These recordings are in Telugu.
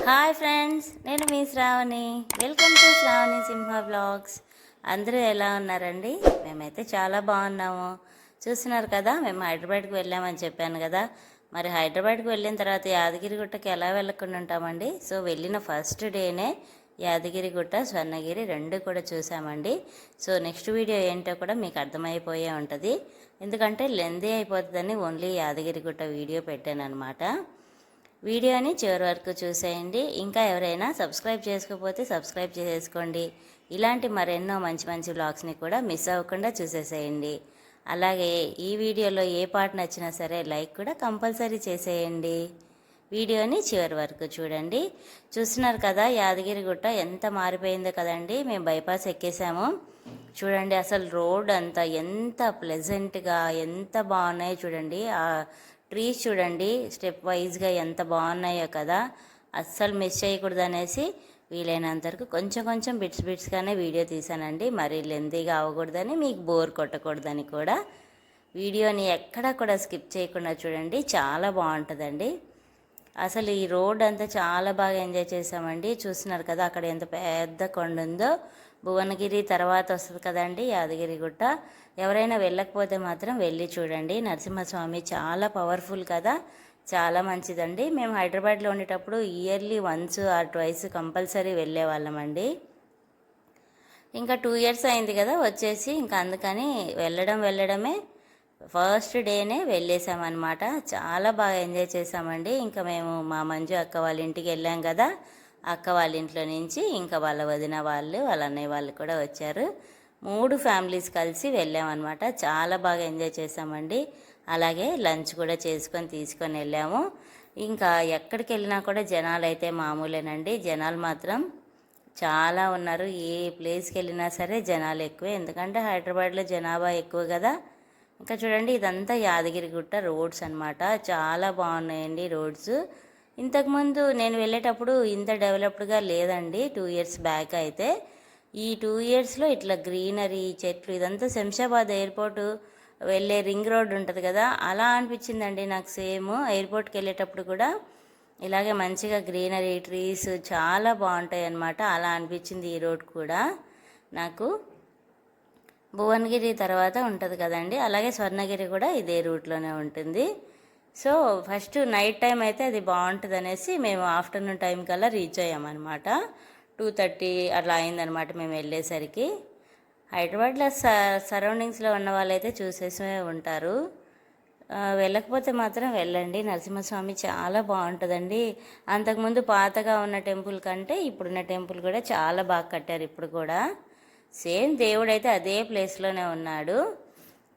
హాయ్ ఫ్రెండ్స్, నేను మీ Sravani. Welcome to Sravani Simha blogs. అందరూ ఎలా ఉన్నారండి? మేమైతే చాలా బాగున్నాము. చూస్తున్నారు కదా, మేము హైదరాబాద్కి వెళ్ళామని చెప్పాను కదా. మరి హైదరాబాద్కి వెళ్ళిన తర్వాత యాదగిరిగుట్టకి ఎలా వెళ్ళకుండా ఉంటామండి. సో వెళ్ళిన ఫస్ట్ డేనే యాదగిరిగుట్ట, స్వర్ణగిరి రెండు కూడా చూసామండి. సో నెక్స్ట్ వీడియో ఏంటో కూడా మీకు అర్థమైపోయే ఉంటుంది. ఎందుకంటే లెందీ అయిపోతుందని ఓన్లీ యాదగిరిగుట్ట వీడియో పెట్టాను అనమాట. వీడియోని చివరి వరకు చూసేయండి. ఇంకా ఎవరైనా సబ్స్క్రైబ్ చేసుకోకపోతే సబ్స్క్రైబ్ చేసేసుకోండి. ఇలాంటి మరెన్నో మంచి మంచి వ్లాగ్స్ని కూడా మిస్ అవ్వకుండా చూసేసేయండి. అలాగే ఈ వీడియోలో ఏ పాట నచ్చినా సరే లైక్ కూడా కంపల్సరీ చేసేయండి. వీడియోని చివరి వరకు చూడండి. చూస్తున్నారు కదా, యాదగిరిగుట్ట ఎంత మారిపోయిందో కదండి. మేము బైపాస్ ఎక్కేసాము. చూడండి అసలు రోడ్ అంతా ఎంత ప్లెజెంట్గా ఎంత బాగున్నాయో చూడండి. ఆ ట్రీస్ చూడండి స్టెప్ వైజ్గా ఎంత బాగున్నాయో కదా. అస్సలు మిస్ చేయకూడదు అనేసి వీలైనంత వరకు కొంచెం కొంచెం బిట్స్గానే వీడియో తీసానండి. మరీ లెంతీగా అవ్వకూడదని, మీకు బోర్ కొట్టకూడదని కూడా. వీడియోని ఎక్కడా కూడా స్కిప్ చేయకుండా చూడండి, చాలా బాగుంటుందండి. అసలు ఈ రోడ్ అంతా చాలా బాగా ఎంజాయ్ చేసామండి. చూస్తున్నారు కదా అక్కడ ఎంత పెద్ద కొండ ఉందో. భువనగిరి తర్వాత వస్తుంది కదండి యాదగిరిగుట్ట. ఎవరైనా వెళ్ళకపోతే మాత్రం వెళ్ళి చూడండి. నరసింహస్వామి చాలా పవర్ఫుల్ కదా, చాలా మంచిదండి. మేము హైదరాబాద్లో ఉండేటప్పుడు yearly once or twice compulsory వెళ్ళేవాళ్ళమండి. ఇంకా 2 years అయింది కదా వచ్చేసి, ఇంకా అందుకని వెళ్ళడమే ఫస్ట్ డేనే వెళ్ళేసామన్నమాట. చాలా బాగా ఎంజాయ్ చేసామండి. ఇంకా మేము మా మంజు అక్క వాళ్ళ ఇంటికి వెళ్ళాం కదా. అక్క వాళ్ళ ఇంట్లో నుంచి ఇంకా వాళ్ళ వదిన వాళ్ళు, వాళ్ళ అన్నయ్య వాళ్ళు కూడా వచ్చారు. 3 ఫ్యామిలీస్ కలిసి వెళ్ళామన్నమాట. చాలా బాగా ఎంజాయ్ చేసామండి. అలాగే లంచ్ కూడా తీసుకొని వెళ్ళాము. ఇంకా ఎక్కడికి వెళ్ళినా కూడా జనాలు అయితే మామూలేనండి. జనాలు మాత్రం చాలా ఉన్నారు. ఏ ప్లేస్కి వెళ్ళినా సరే జనాలు ఎక్కువే, ఎందుకంటే హైదరాబాద్లో జనాభా ఎక్కువ కదా. ఇంకా చూడండి ఇదంతా యాదగిరిగుట్ట రోడ్స్ అనమాట. చాలా బాగున్నాయండి రోడ్స్. ఇంతకుముందు నేను వెళ్ళేటప్పుడు ఇంత డెవలప్డ్గా లేదండి. 2 years బ్యాక్ అయితే. ఈ 2 yearsలో ఇట్లా గ్రీనరీ, చెట్లు, ఇదంతా శంషాబాద్ ఎయిర్పోర్టు వెళ్ళే రింగ్ రోడ్ ఉంటుంది కదా, అలా అనిపించిందండి నాకు. సేమ్ ఎయిర్పోర్ట్కి వెళ్ళేటప్పుడు కూడా ఇలాగే మంచిగా గ్రీనరీ, ట్రీస్ చాలా బాగుంటాయి అన్నమాట. అలా అనిపించింది ఈ రోడ్ కూడా నాకు. భువనగిరి తర్వాత ఉంటుంది కదండి, అలాగే స్వర్ణగిరి కూడా ఇదే రూట్లోనే ఉంటుంది. సో ఫస్ట్ నైట్ టైం అయితే అది బాగుంటుంది అనేసి మేము ఆఫ్టర్నూన్ టైం కల్లా రీచ్ అయ్యామన్నమాట. 2:30 అట్లా అయిందనమాట మేము వెళ్ళేసరికి. హైదరాబాద్లో సరౌండింగ్స్లో ఉన్న వాళ్ళైతే చూసేసే ఉంటారు. వెళ్ళకపోతే మాత్రం వెళ్ళండి. నరసింహస్వామి చాలా బాగుంటుందండి. అంతకుముందు పాతగా ఉన్న టెంపుల్ కంటే ఇప్పుడున్న టెంపుల్ కూడా చాలా బాగా కట్టారు. ఇప్పుడు కూడా సేమ్ దేవుడైతే అదే ప్లేస్లోనే ఉన్నాడు.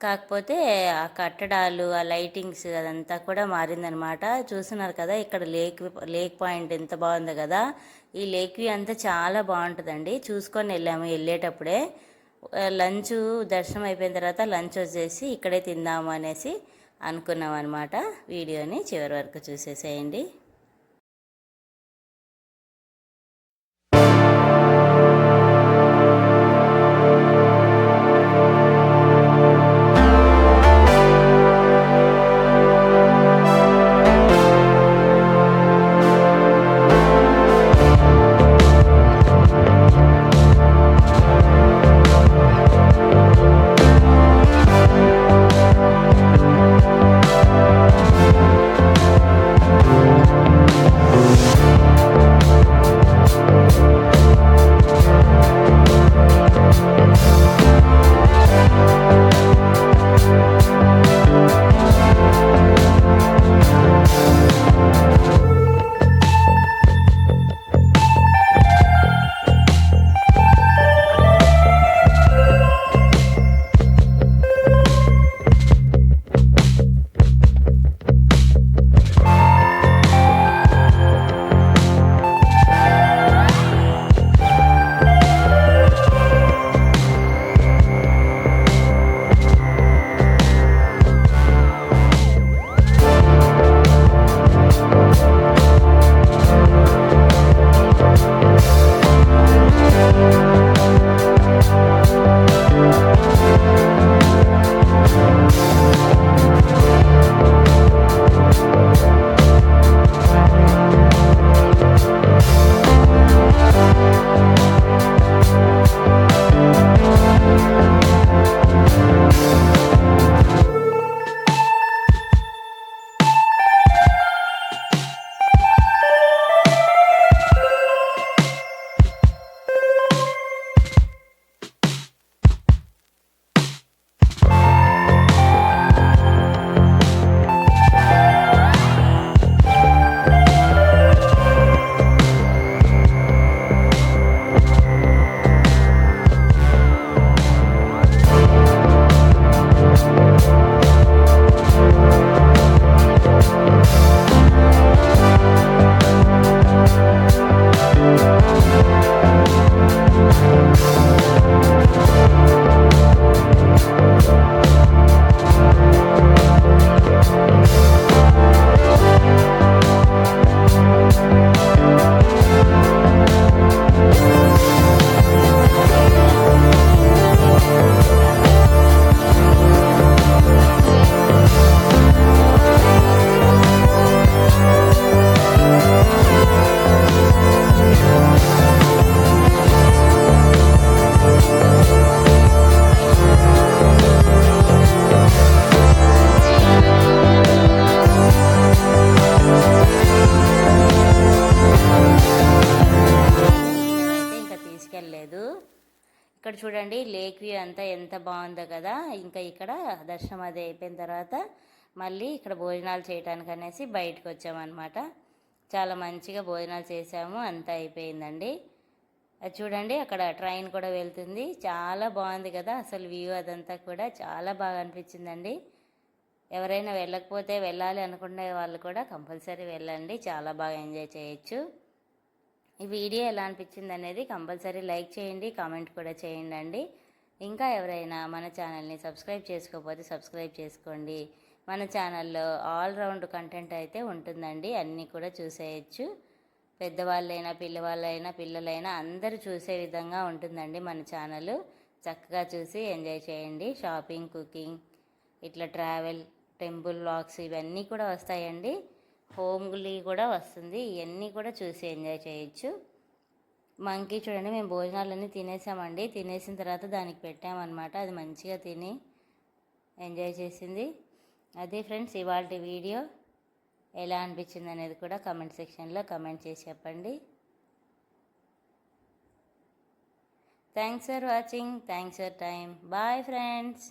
కాకపోతే ఆ కట్టడాలు, ఆ లైటింగ్స్ అదంతా కూడా మారిందనమాట. చూస్తున్నారు కదా ఇక్కడ లేక్ పాయింట్ ఎంత బాగుందో కదా. ఈ లేక్ వ్యూ అంతా చాలా బాగుంటుందండి. చూసుకొని వెళ్ళాము వెళ్ళేటప్పుడే. లంచ్ దర్శనం అయిపోయిన తర్వాత లంచ్ వచ్చేసి ఇక్కడే తిందాము అనేసి అనుకున్నాం అనమాట. వీడియోని చివరి వరకు చూసేసేయండి. ఇక్కడ చూడండి లేక్ వ్యూ అంతా ఎంత బాగుందో కదా. ఇంకా ఇక్కడ దర్శనం అది అయిపోయిన తర్వాత మళ్ళీ ఇక్కడ భోజనాలు చేయడానికి అనేసి బయటకు వచ్చామన్నమాట. చాలా మంచిగా భోజనాలు చేసాము, అంతా అయిపోయిందండి. అది చూడండి అక్కడ ట్రైన్ కూడా వెళ్తుంది, చాలా బాగుంది కదా. అసలు వ్యూ అదంతా కూడా చాలా బాగా అనిపించిందండి. ఎవరైనా వెళ్ళకపోతే వెళ్ళాలి అనుకునే వాళ్ళు కూడా కంపల్సరీ వెళ్ళండి, చాలా బాగా ఎంజాయ్ చేయొచ్చు. ఈ వీడియో ఎలా అనిపించింది అనేది కంపల్సరీ లైక్ చేయండి, కామెంట్ కూడా చేయండి అండి. ఇంకా ఎవరైనా మన ఛానల్ని సబ్స్క్రైబ్ చేసుకోకపోతే సబ్స్క్రైబ్ చేసుకోండి. మన ఛానల్లో ఆల్ రౌండ్ కంటెంట్ అయితే ఉంటుందండి, అన్నీ కూడా చూసేయచ్చు. పెద్దవాళ్ళైనా పిల్లలైనా అందరూ చూసే విధంగా ఉంటుందండి మన ఛానల్. చక్కగా చూసి ఎంజాయ్ చేయండి. షాపింగ్, కుకింగ్, ఇట్లా ట్రావెల్, టెంపుల్ వ్లాగ్స్ ఇవన్నీ కూడా వస్తాయండి. హోమ్లీ కూడా వస్తుంది, ఇవన్నీ కూడా చూసి ఎంజాయ్ చేయొచ్చు. మంకీ చూడండి, మేము భోజనాలన్నీ తినేసామండి. తినేసిన తర్వాత దానికి పెట్టామన్నమాట. అది మంచిగా తిని ఎంజాయ్ చేసింది. అదే ఫ్రెండ్స్ ఇవాళ వీడియో ఎలా అనిపించింది అనేది కూడా కమెంట్ సెక్షన్లో కమెంట్ చేసి చెప్పండి. Thanks for watching, thanks for time. Bye friends.